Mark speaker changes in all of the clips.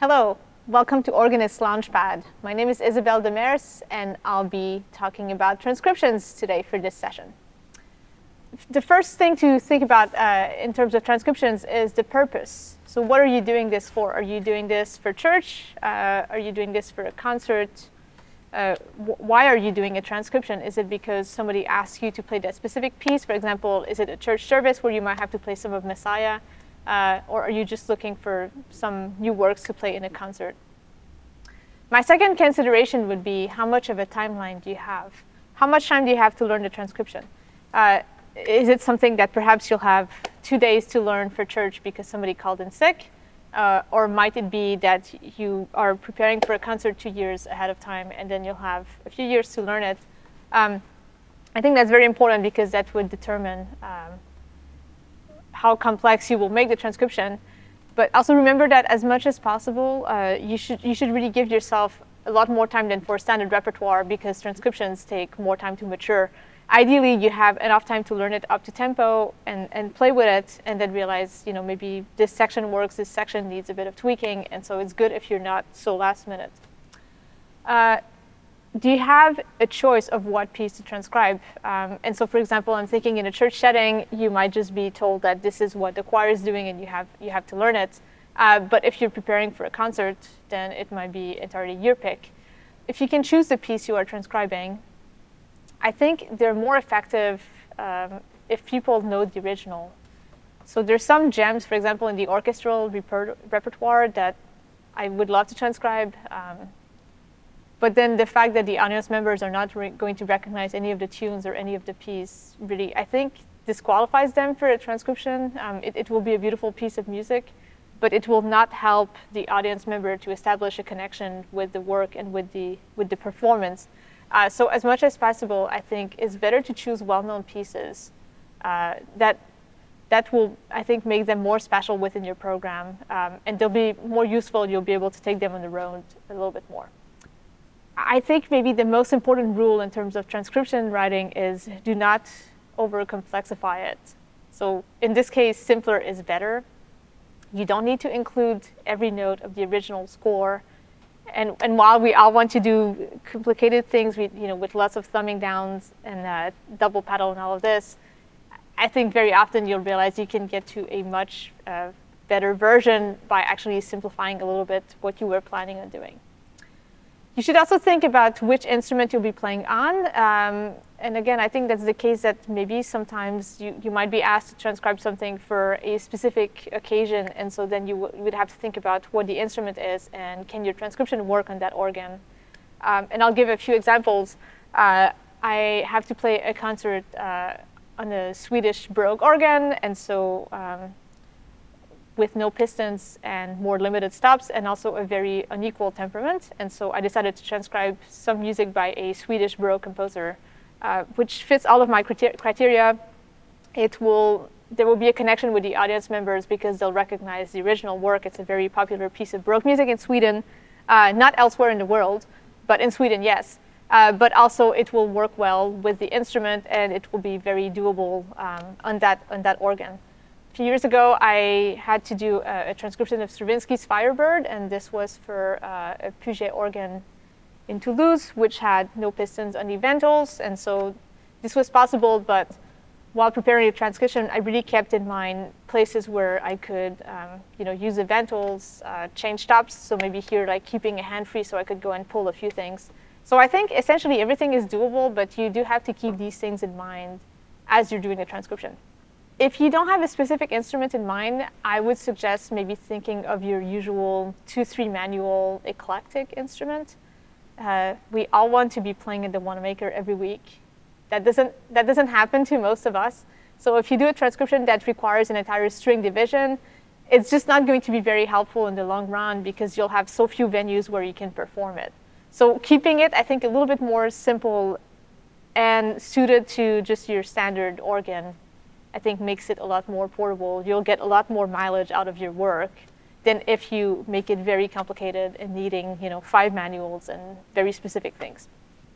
Speaker 1: Hello, welcome to Organist Launchpad. My name is Isabelle Demers, and I'll be talking about transcriptions today for this session. The first thing to think about in terms of transcriptions is the purpose. So what are you doing this for? Are you doing this for church? Are you doing this for a concert? Why are you doing a transcription? Is it because somebody asks you to play that specific piece? For example, is it a church service where you might have to play some of Messiah? Or are you just looking for some new works to play in a concert? My second consideration would be, how much of a timeline do you have? How much time do you have to learn the transcription? Is it something that perhaps you'll have 2 days to learn for church because somebody called in sick? Or might it be that you are preparing for a concert 2 years ahead of time and then you'll have a few years to learn it? I think that's very important because that would determine how complex you will make the transcription. But also remember that as much as possible, you should really give yourself a lot more time than for standard repertoire because transcriptions take more time to mature. Ideally, you have enough time to learn it up to tempo and play with it and then realize, maybe this section works, this section needs a bit of tweaking, and so it's good if you're not so last minute. Do you have a choice of what piece to transcribe? And so, for example, I'm thinking in a church setting, you might just be told that this is what the choir is doing and you have to learn it. But if you're preparing for a concert, then it might be entirely your pick. If you can choose the piece you are transcribing, I think they're more effective if people know the original. So there's some gems, for example, in the orchestral repertoire that I would love to transcribe. But then the fact that the audience members are not going to recognize any of the tunes or any of the piece really, I think, disqualifies them for a transcription. It will be a beautiful piece of music, but it will not help the audience member to establish a connection with the work and with the performance. So as much as possible, I think it's better to choose well-known pieces that will, I think, make them more special within your program, and they'll be more useful. You'll be able to take them on the road a little bit more. I think maybe the most important rule in terms of transcription writing is do not over-complexify it. So in this case, simpler is better. You don't need to include every note of the original score. And while we all want to do complicated things with lots of thumbing downs and double pedal and all of this, I think very often you'll realize you can get to a much better version by actually simplifying a little bit what you were planning on doing. You should also think about which instrument you'll be playing on. And again, I think that's the case that maybe sometimes you might be asked to transcribe something for a specific occasion. And so then you would have to think about what the instrument is and can your transcription work on that organ. And I'll give a few examples. I have to play a concert on a Swedish Baroque organ. And so with no pistons and more limited stops and also a very unequal temperament. And so I decided to transcribe some music by a Swedish Baroque composer, which fits all of my criteria. There will be a connection with the audience members because they'll recognize the original work. It's a very popular piece of Baroque music in Sweden, not elsewhere in the world, but in Sweden, yes. But also it will work well with the instrument and it will be very doable on that organ. A few years ago, I had to do a transcription of Stravinsky's Firebird, and this was for a Puget organ in Toulouse, which had no pistons on the ventals, and so this was possible, but while preparing the transcription, I really kept in mind places where I could use the ventals, change stops, so maybe here, like keeping a hand free so I could go and pull a few things. So I think essentially everything is doable, but you do have to keep these things in mind as you're doing the transcription. If you don't have a specific instrument in mind, I would suggest maybe thinking of your usual 2-3 manual eclectic instrument. We all want to be playing in the Wanamaker every week. That doesn't happen to most of us. So if you do a transcription that requires an entire string division, it's just not going to be very helpful in the long run because you'll have so few venues where you can perform it. So keeping it, I think, a little bit more simple and suited to just your standard organ, I think makes it a lot more portable. You'll get a lot more mileage out of your work than if you make it very complicated and needing 5 manuals and very specific things.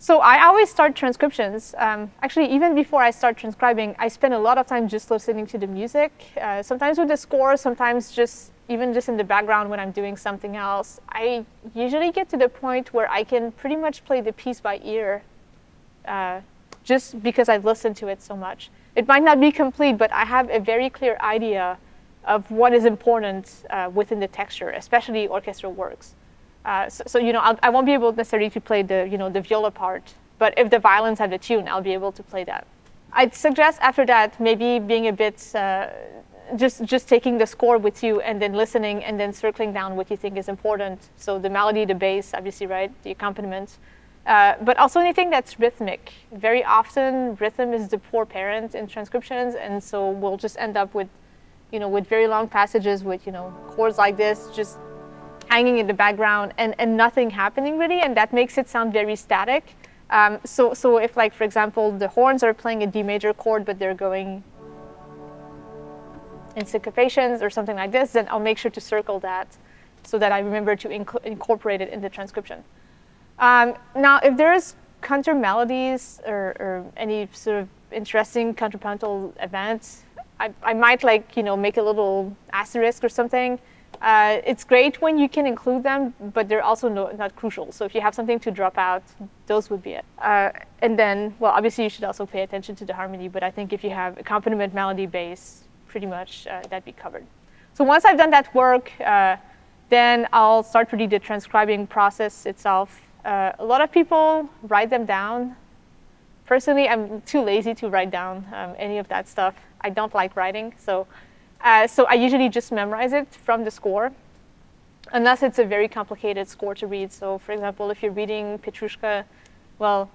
Speaker 1: So I always start transcriptions. Actually, even before I start transcribing, I spend a lot of time just listening to the music, sometimes with the score, sometimes just even just in the background when I'm doing something else, I usually get to the point where I can pretty much play the piece by ear, just because I've listened to it so much. It might not be complete, but I have a very clear idea of what is important within the texture, especially orchestral works. So I won't be able necessarily to play the viola part, but if the violins have the tune, I'll be able to play that. I'd suggest after that maybe being a bit just taking the score with you and then listening and then circling down what you think is important. So the melody, the bass, obviously, right, the accompaniment, but also anything that's rhythmic. Very often, rhythm is the poor parent in transcriptions, and so we'll just end up with very long passages with chords like this just hanging in the background and nothing happening really, and that makes it sound very static. So if, like, for example, the horns are playing a D major chord, but they're going in syncopations or something like this, then I'll make sure to circle that so that I remember to incorporate it in the transcription. Now, if there's counter melodies or any sort of interesting contrapuntal events, I might make a little asterisk or something. It's great when you can include them, but they're also not crucial. So if you have something to drop out, those would be it. And then, well, obviously you should also pay attention to the harmony, but I think if you have accompaniment, melody, bass, pretty much that'd be covered. So once I've done that work, then I'll start really the transcribing process itself. A lot of people write them down. Personally, I'm too lazy to write down any of that stuff. I don't like writing, so I usually just memorize it from the score, unless it's a very complicated score to read. So, for example, if you're reading Petrushka, well,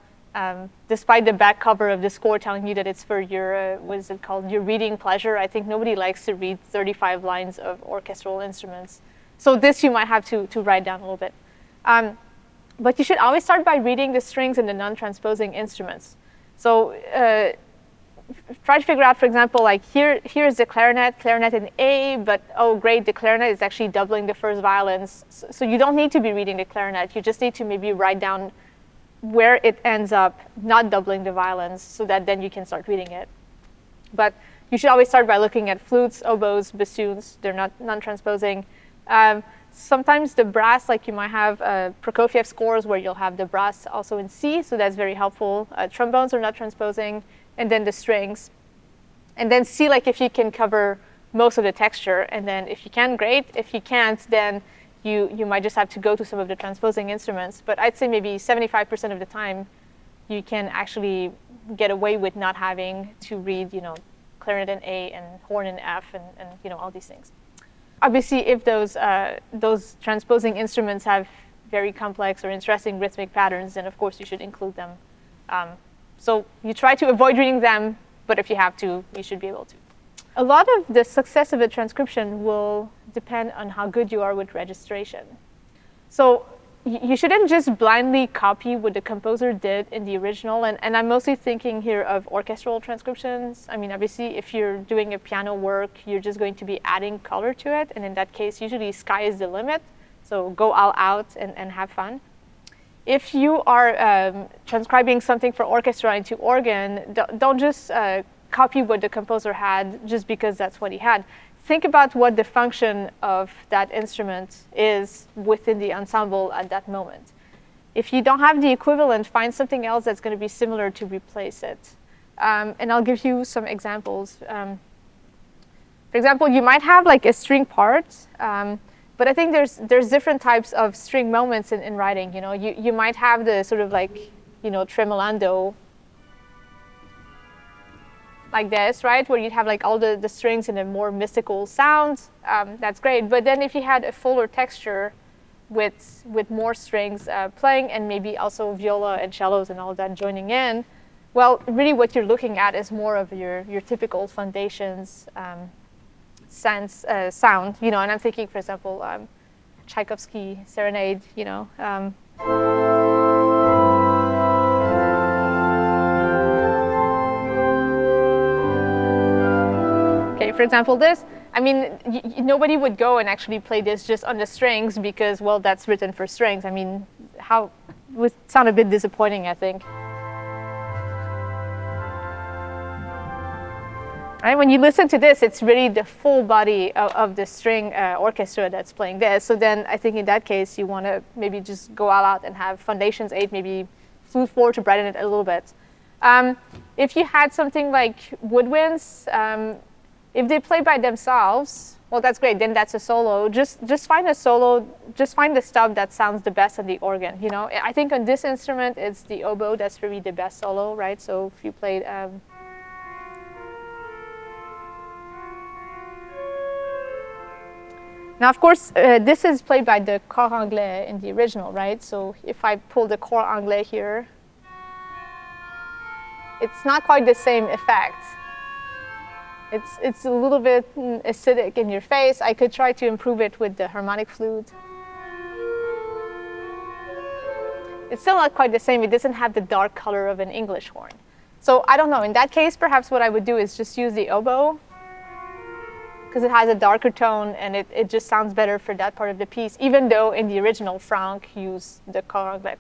Speaker 1: despite the back cover of the score telling you that it's for your, what is it called, your reading pleasure, I think nobody likes to read 35 lines of orchestral instruments. So this you might have to write down a little bit. But you should always start by reading the strings and the non-transposing instruments. So try to figure out, for example, like here's the clarinet in A, but oh great, the clarinet is actually doubling the first violins. So you don't need to be reading the clarinet. You just need to maybe write down where it ends up not doubling the violins, so that then you can start reading it. But you should always start by looking at flutes, oboes, bassoons. They're not non-transposing. Sometimes the brass, like you might have Prokofiev scores where you'll have the brass also in C, so that's very helpful. Trombones are not transposing, and then the strings. And then see like if you can cover most of the texture, and then if you can, great. If you can't, then you might just have to go to some of the transposing instruments. But I'd say maybe 75% of the time, you can actually get away with not having to read, clarinet in A and horn in F and all these things. Obviously, if those transposing instruments have very complex or interesting rhythmic patterns, then of course you should include them. So you try to avoid reading them, but if you have to, you should be able to. A lot of the success of a transcription will depend on how good you are with registration. So you shouldn't just blindly copy what the composer did in the original, and I'm mostly thinking here of orchestral transcriptions. I mean, obviously, if you're doing a piano work, you're just going to be adding color to it, and in that case, usually sky is the limit, so go all out and have fun. If you are transcribing something for orchestra into organ, don't just copy what the composer had just because that's what he had. Think about what the function of that instrument is within the ensemble at that moment. If you don't have the equivalent, find something else that's going to be similar to replace it. And I'll give you some examples. For example, you might have like a string part, but I think there's different types of string moments in writing. You might have the sort of like, tremolando, like this, right? Where you'd have like all the strings in a more mystical sound. That's great. But then if you had a fuller texture with more strings playing, and maybe also viola and cellos and all of that joining in, well, really what you're looking at is more of your typical foundations sound. And I'm thinking, for example, Tchaikovsky Serenade, For example, this, I mean, nobody would go and actually play this just on the strings because, well, that's written for strings. I mean, it would sound a bit disappointing, I think. Right? When you listen to this, it's really the full body of the string orchestra that's playing this. So then I think in that case, you want to maybe just go all out and have Foundations 8, maybe Flute 4 to brighten it a little bit. If you had something like woodwinds, if they play by themselves, well, that's great. Then that's a solo. Just find a solo. Just find the stuff that sounds the best on the organ. You know, I think on this instrument, it's the oboe that's really the best solo, right? So if you played. Now, of course, this is played by the cor anglais in the original, right? So if I pull the cor anglais here, it's not quite the same effect. It's a little bit acidic in your face. I could try to improve it with the harmonic flute. It's still not quite the same. It doesn't have the dark color of an English horn. So I don't know. In that case, perhaps what I would do is just use the oboe, because it has a darker tone and it just sounds better for that part of the piece, even though in the original Franck used the cor anglais.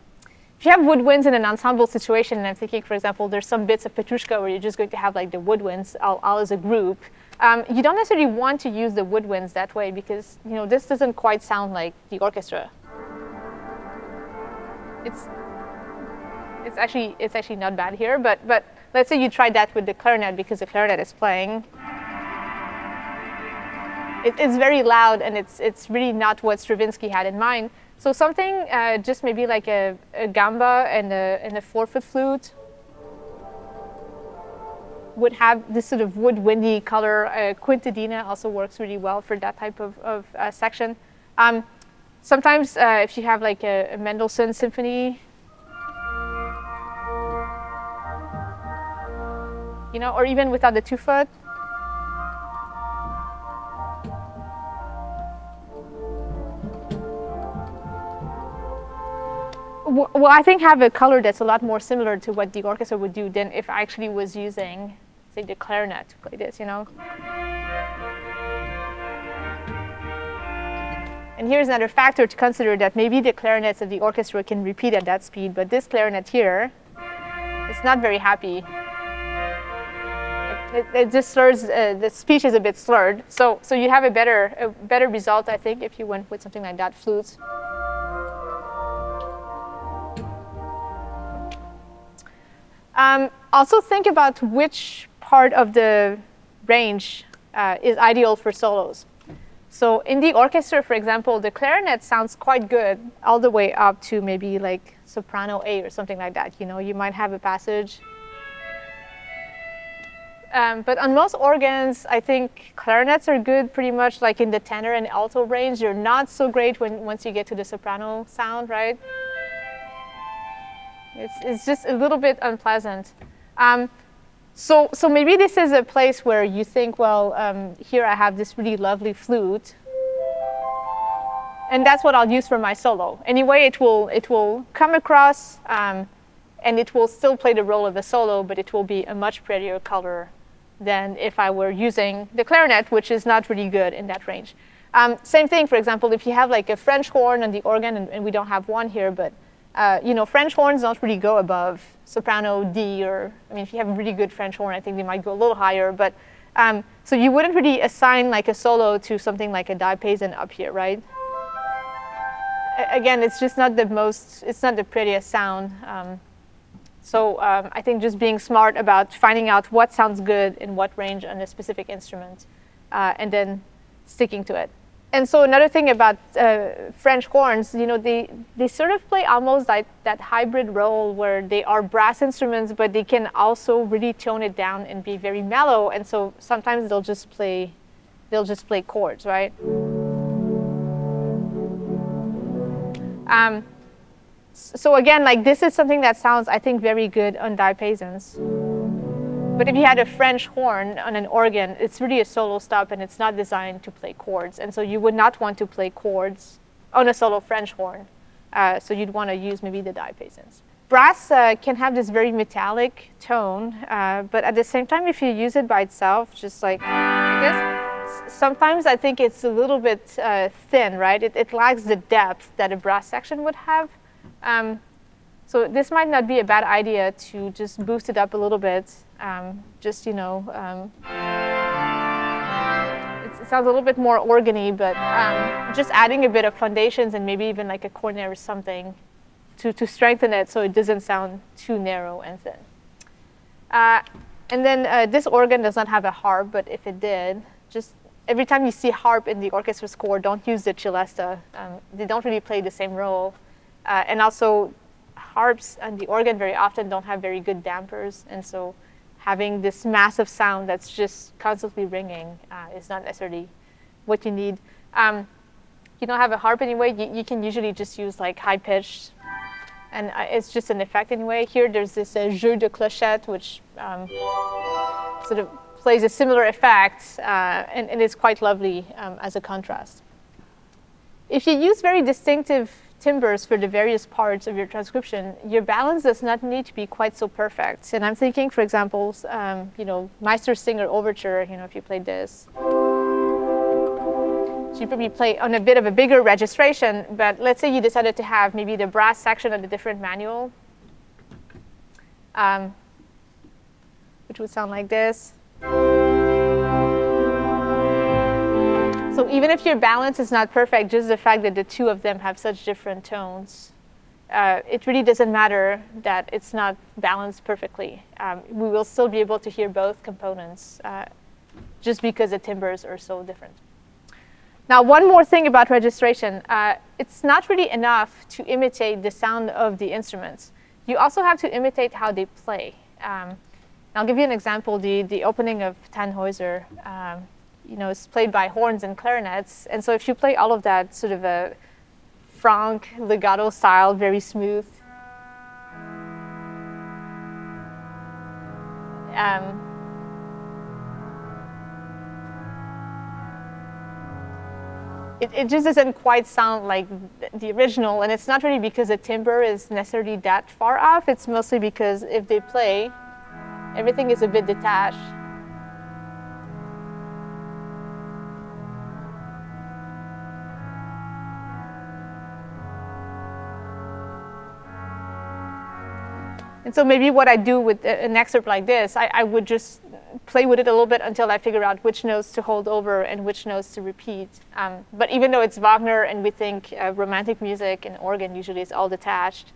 Speaker 1: If you have woodwinds in an ensemble situation, and I'm thinking, for example, there's some bits of Petrushka where you're just going to have like the woodwinds all as a group, you don't necessarily want to use the woodwinds that way, because you know this doesn't quite sound like the orchestra. It's actually not bad here, but let's say you tried that with the clarinet, because the clarinet is playing. It's very loud, and it's really not what Stravinsky had in mind. So something just maybe like a gamba and a 4-foot flute would have this sort of woodwindy color. Quintadina also works really well for that type of section. Sometimes if you have like a Mendelssohn symphony, you know, or even without the 2-foot. Well, I think have a color that's a lot more similar to what the orchestra would do than if I actually was using, say, the clarinet to play this, you know. And here's another factor to consider, that maybe the clarinets of the orchestra can repeat at that speed, but this clarinet here, it's not very happy. It just slurs, the speech is a bit slurred. So you have a better result, I think, if you went with something like that, flutes. Also think about which part of the range is ideal for solos. So in the orchestra, for example, the clarinet sounds quite good all the way up to maybe like soprano A or something like that. You know, you might have a passage. But on most organs, I think clarinets are good pretty much like in the tenor and alto range. They're not so great once you get to the soprano sound, right? It's just a little bit unpleasant. So maybe this is a place where you think, well, here I have this really lovely flute, and that's what I'll use for my solo. Anyway, it will come across, and it will still play the role of a solo, but it will be a much prettier color than if I were using the clarinet, which is not really good in that range. Same thing, for example, if you have like a French horn on the organ, and we don't have one here, but you know, French horns don't really go above soprano D, or I mean, if you have a really good French horn, I think they might go a little higher. But so you wouldn't really assign like a solo to something like a diapason up here, right? Again, it's just not it's not the prettiest sound. So I think just being smart about finding out what sounds good in what range on a specific instrument, and then sticking to it. And so another thing about French horns, you know, they sort of play almost like that hybrid role where they are brass instruments, but they can also really tone it down and be very mellow. And so sometimes they'll just play chords, right? So again, like this is something that sounds, I think, very good on diapasons. But if you had a French horn on an organ, it's really a solo stop, and it's not designed to play chords. And so you would not want to play chords on a solo French horn. So you'd want to use maybe the diapasons. Brass can have this very metallic tone, but at the same time, if you use it by itself, just like this, sometimes I think it's a little bit thin, right? It lacks the depth that a brass section would have. So this might not be a bad idea to just boost it up a little bit. Just, you know, sounds a little bit more organy, but just adding a bit of foundations and maybe even like a cornet or something to strengthen it so it doesn't sound too narrow and thin. And then this organ does not have a harp, but if it did, just every time you see harp in the orchestra score, don't use the celesta. They don't really play the same role. And also, harps and the organ very often don't have very good dampers, and so having this massive sound that's just constantly ringing is not necessarily what you need. You don't have a harp anyway, you can usually just use like high pitch, and it's just an effect anyway. Here there's this jeu de clochette, which sort of plays a similar effect, and it's quite lovely as a contrast. If you use very distinctive timbres for the various parts of your transcription, your balance does not need to be quite so perfect. And I'm thinking, for example, Meistersinger Overture, if you played this. So you probably play on a bit of a bigger registration, but let's say you decided to have maybe the brass section on a different manual, which would sound like this. So even if your balance is not perfect, just the fact that the two of them have such different tones, it really doesn't matter that it's not balanced perfectly. We will still be able to hear both components just because the timbres are so different. Now, one more thing about registration. It's not really enough to imitate the sound of the instruments. You also have to imitate how they play. I'll give you an example. The opening of Tannhäuser, is played by horns and clarinets. And so if you play all of that sort of a franc legato style, very smooth, it just doesn't quite sound like the original. And it's not really because the timbre is necessarily that far off. It's mostly because if they play, everything is a bit detached. And so maybe what I do with an excerpt like this, I would just play with it a little bit until I figure out which notes to hold over and which notes to repeat. But even though it's Wagner and we think romantic music and organ usually is all detached,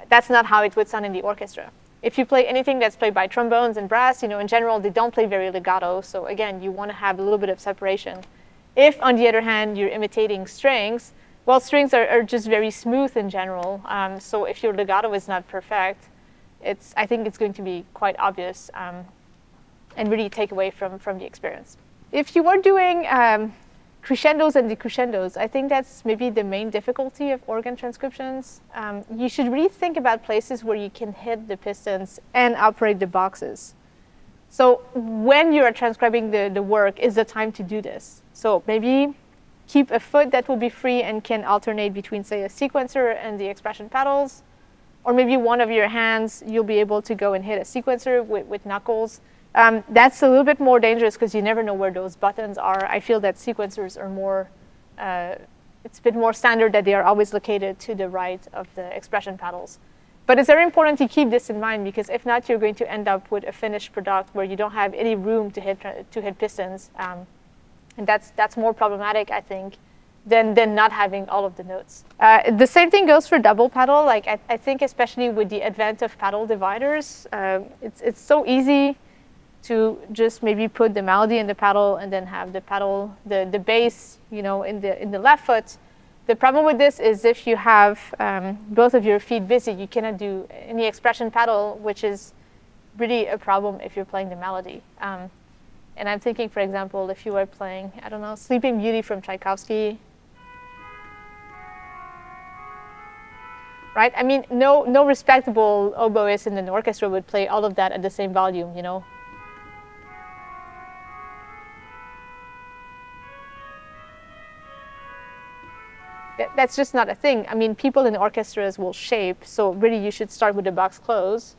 Speaker 1: that's not how it would sound in the orchestra. If you play anything that's played by trombones and brass, in general, they don't play very legato. So again, you want to have a little bit of separation. If, on the other hand, you're imitating strings, well, strings are just very smooth in general. So if your legato is not perfect, I think it's going to be quite obvious and really take away from the experience. If you are doing crescendos and decrescendos, I think that's maybe the main difficulty of organ transcriptions. You should really think about places where you can hit the pistons and operate the boxes. So when you are transcribing the work is the time to do this. So maybe keep a foot that will be free and can alternate between, say, a sequencer and the expression pedals. Or maybe one of your hands, you'll be able to go and hit a sequencer with knuckles. That's a little bit more dangerous because you never know where those buttons are. I feel that sequencers are more, it's a bit more standard that they are always located to the right of the expression pedals. But it's very important to keep this in mind because if not, you're going to end up with a finished product where you don't have any room to hit pistons. And that's more problematic, I think, than not having all of the notes. The same thing goes for double pedal. Like I think especially with the advent of pedal dividers, it's so easy to just maybe put the melody in the pedal and then have the pedal, the bass, in the left foot. The problem with this is if you have both of your feet busy, you cannot do any expression pedal, which is really a problem if you're playing the melody. And I'm thinking, for example, if you were playing, I don't know, Sleeping Beauty from Tchaikovsky, right? I mean, no respectable oboist in an orchestra would play all of that at the same volume, That's just not a thing. I mean, people in orchestras will shape, so really you should start with the box close.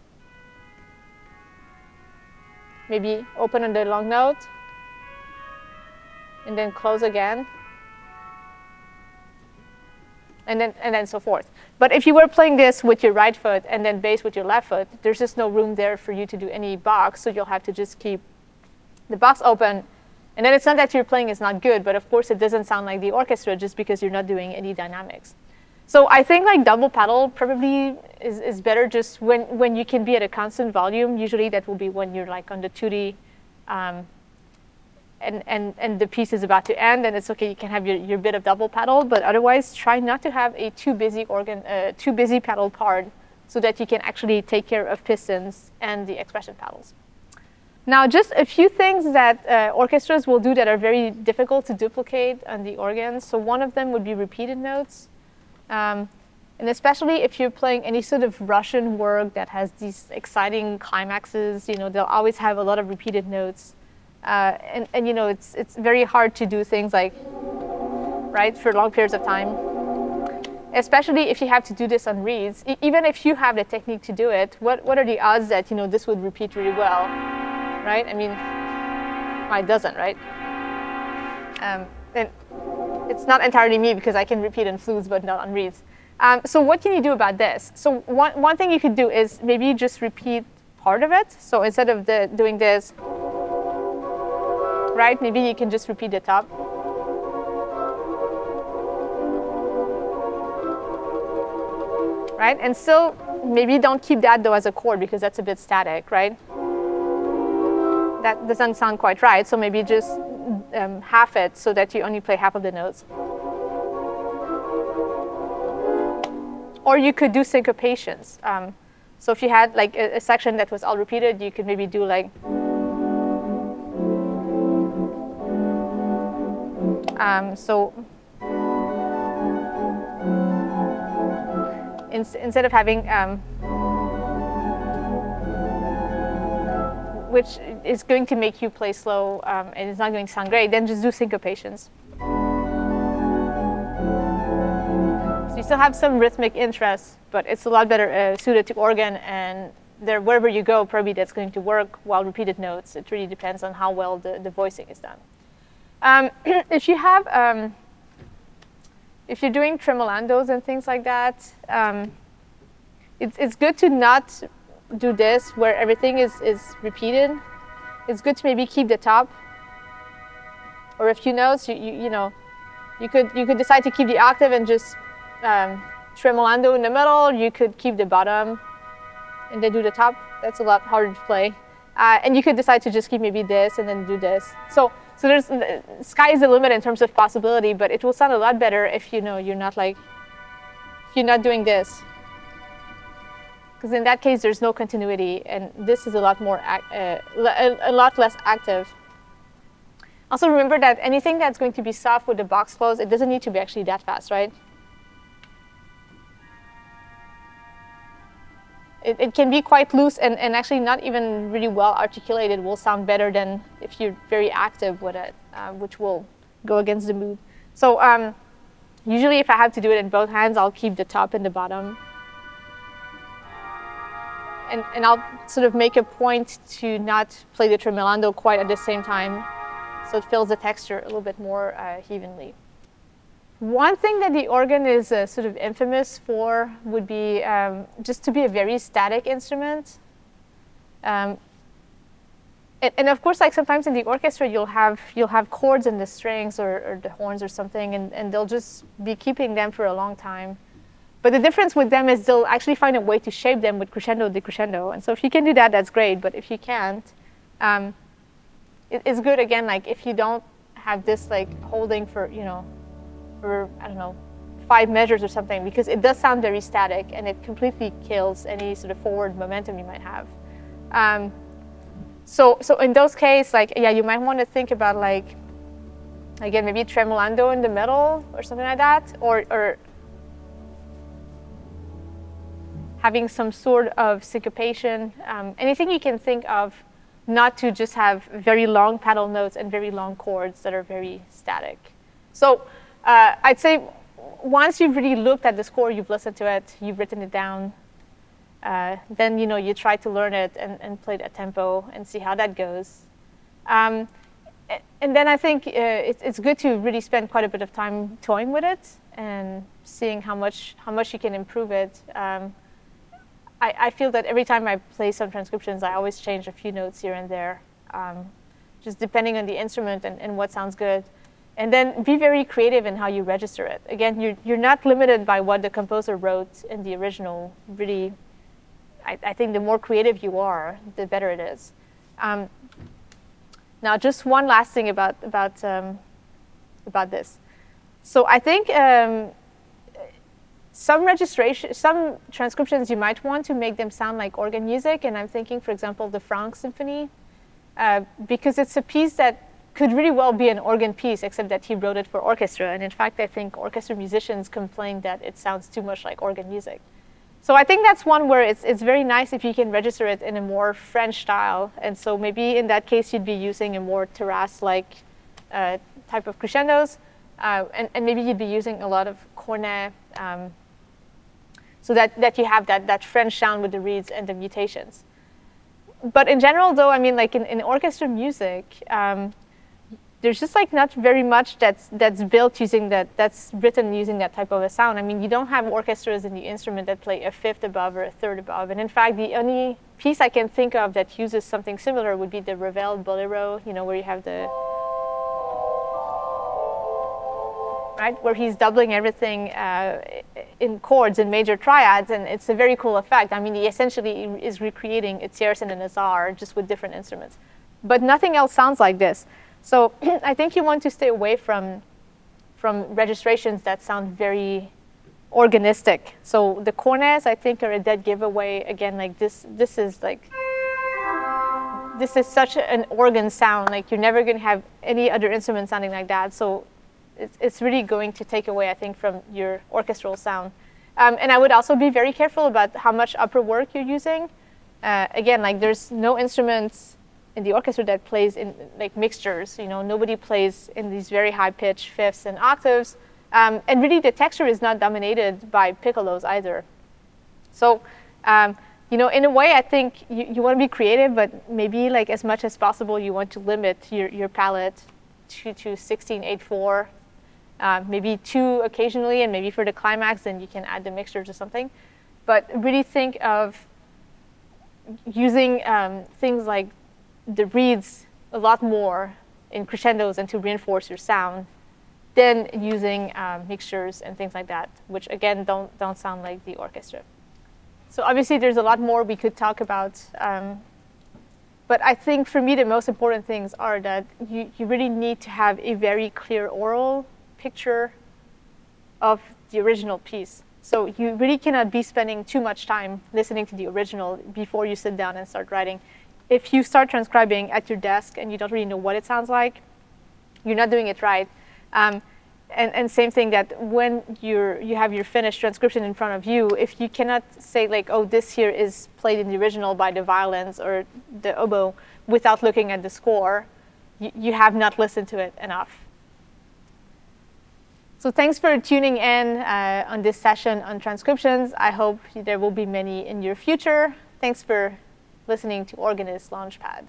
Speaker 1: Maybe open on the long note, and then close again. And then so forth. But if you were playing this with your right foot and then bass with your left foot, there's just no room there for you to do any box, so you'll have to just keep the box open And then it's not that your playing is not good, but of course it doesn't sound like the orchestra just because you're not doing any dynamics. So I think like double pedal probably is better just when you can be at a constant volume. Usually that will be when you're like on the 2D and the piece is about to end, and it's okay, you can have your bit of double pedal, but otherwise try not to have a too busy pedal part so that you can actually take care of pistons and the expression pedals. Now, just a few things that orchestras will do that are very difficult to duplicate on the organ. So one of them would be repeated notes. And especially if you're playing any sort of Russian work that has these exciting climaxes, they'll always have a lot of repeated notes. And it's very hard to do things like, right, for long periods of time. Especially if you have to do this on reeds. Even if you have the technique to do it, what are the odds that, this would repeat really well? Right? I mean, it doesn't, right? And it's not entirely me because I can repeat on flutes, but not on reeds. So what can you do about this? So one thing you could do is maybe just repeat part of it. So instead of doing this, right, maybe you can just repeat the top. Right? And still, maybe don't keep that though as a chord because that's a bit static, right? That doesn't sound quite right, so maybe just half it so that you only play half of the notes. Or you could do syncopations. So if you had like a section that was all repeated, you could maybe do like instead of having which is going to make you play slow and it's not going to sound great, then just do syncopations. So you still have some rhythmic interest, but it's a lot better suited to organ, and wherever you go, probably that's going to work while repeated notes. It really depends on how well the voicing is done. If you're doing tremolandos and things like that, it's good to not do this where everything is repeated. It's good to maybe keep the top or a few notes. You could decide to keep the octave and just tremolando in the middle. You could keep the bottom and then do the top. That's a lot harder to play. And you could decide to just keep maybe this and then do this. So there's sky is the limit in terms of possibility, but it will sound a lot better if you're not doing this. Because in that case, there's no continuity, and this is a lot more, a lot less active. Also remember that anything that's going to be soft with the box closed, it doesn't need to be actually that fast, right? It can be quite loose and actually not even really well articulated will sound better than if you're very active with it, which will go against the mood. So usually if I have to do it in both hands, I'll keep the top and the bottom. And I'll sort of make a point to not play the tremolando quite at the same time, so it fills the texture a little bit more evenly. One thing that the organ is sort of infamous for would be just to be a very static instrument. And of course, like sometimes in the orchestra, you'll have chords in the strings or the horns or something, and they'll just be keeping them for a long time. But the difference with them is they'll actually find a way to shape them with crescendo, decrescendo. And so if you can do that, that's great. But if you can't, it's good, again, like if you don't have this like holding for, I don't know, 5 measures or something, because it does sound very static and it completely kills any sort of forward momentum you might have. So in those cases, like, yeah, you might want to think about like, again, maybe tremolando in the middle or something like that, or having some sort of syncopation, anything you can think of, not to just have very long pedal notes and very long chords that are very static. So I'd say once you've really looked at the score, you've listened to it, you've written it down, then you try to learn it and play it at tempo and see how that goes. And then I think it's good to really spend quite a bit of time toying with it and seeing how much you can improve it. I feel that every time I play some transcriptions, I always change a few notes here and there. just depending on the instrument and what sounds good. And then be very creative in how you register it. Again, you're not limited by what the composer wrote in the original. Really, I think the more creative you are, the better it is. Now, just one last thing about this. So I think some transcriptions you might want to make them sound like organ music, and I'm thinking, for example, the Franck Symphony, because it's a piece that could really well be an organ piece, except that he wrote it for orchestra. And in fact, I think orchestra musicians complain that it sounds too much like organ music. So I think that's one where it's very nice if you can register it in a more French style. And so maybe in that case, you'd be using a more terrace-like type of crescendos. And maybe you'd be using a lot of cornet, so that you have that French sound with the reeds and the mutations. But in general, though, I mean, like in orchestra music, there's just like not very much that's built using that's written using that type of a sound. I mean, you don't have orchestras in the instrument that play a fifth above or a third above. And in fact, the only piece I can think of that uses something similar would be the Ravel Bolero, where you have the, right, where he's doubling everything in chords in major triads, and it's a very cool effect. I mean, he essentially is recreating a tierce and an azar, just with different instruments. But nothing else sounds like this. So I think you want to stay away from registrations that sound very organistic. So the cornets, I think, are a dead giveaway. Again, like this is such an organ sound. Like you're never going to have any other instrument sounding like that. So it's really going to take away, I think, from your orchestral sound. And I would also be very careful about how much upper work you're using. Again, like there's no instruments in the orchestra that plays in like mixtures. Nobody plays in these very high pitch fifths and octaves. And really the texture is not dominated by piccolos either. So, in a way, I think you want to be creative, but maybe like as much as possible, you want to limit your palette to 16/8/4, maybe 2 occasionally, and maybe for the climax, then you can add the mixtures or something. But really think of using things like the reeds a lot more in crescendos and to reinforce your sound than using mixtures and things like that, which again don't sound like the orchestra. So obviously there's a lot more we could talk about, but I think for me the most important things are that you really need to have a very clear oral picture of the original piece. So you really cannot be spending too much time listening to the original before you sit down and start writing. If you start transcribing at your desk and you don't really know what it sounds like, you're not doing it right. And same thing that when you have your finished transcription in front of you, if you cannot say like, oh, this here is played in the original by the violins or the oboe without looking at the score, you have not listened to it enough. So thanks for tuning in on this session on transcriptions. I hope there will be many in your future. Thanks for listening to Organist Launchpad.